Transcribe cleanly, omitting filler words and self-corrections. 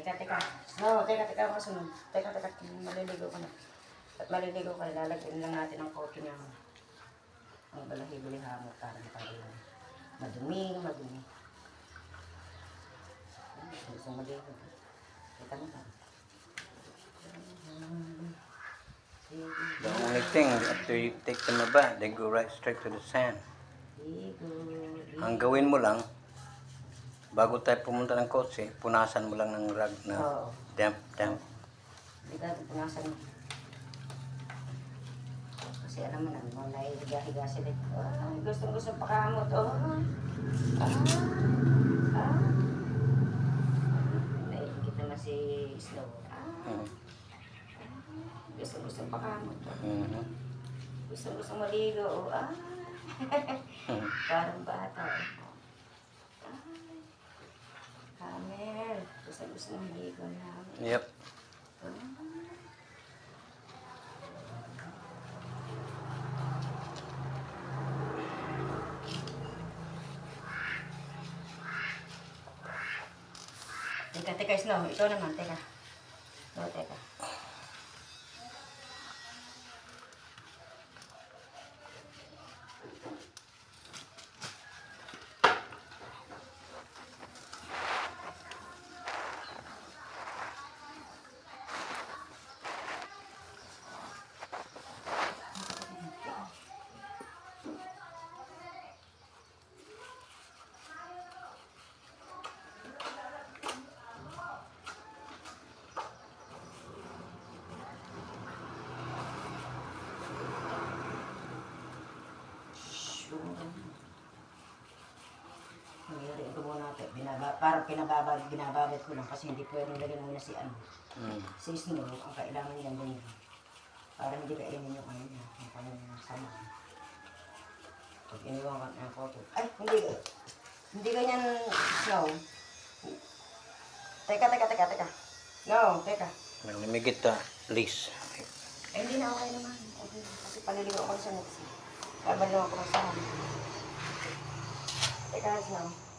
Teka. No, teka, kasunod. Teka, maliligo ka na. At maliligo ka, lalagyan lang natin ng coffee niya. Ang balahi-buli hamot para nakalimutan. Madumi. Gusto maligo. Kita mo ba? The only thing, after you take them a bath, they go right straight to the sand. Ang gawin mo lang, bago tayo pumunta ng kotse, punasan mo lang ng rag na damp. Hindi ka punasan mo. Kasi alam mo na, mga naihiga-higa sila. Gusto pakamot. Naikikit naman si Snow. Gusto pakamot. Gusto maligo. Parang bata. Camel. Gusto maligo namin. Yep. Teka, Snow. Ikaw naman, teka. Teka. Nangyari ito muna natin. Parang binababad ko lang kasi hindi pwedeng lagyan muna si si Snow. Ang kailangan niya ganyan. Para hindi kainin yung ano niya. Yung kanyang sama. Pag iniwan ka ng photo. Ay, hindi ganyan, Snow. Teka. No, teka. Namimigit ta, Liz. Hindi na okay naman. Okay. Kasi paliligo ako sa next. Babaliw ako sa amin. Teka, Snow.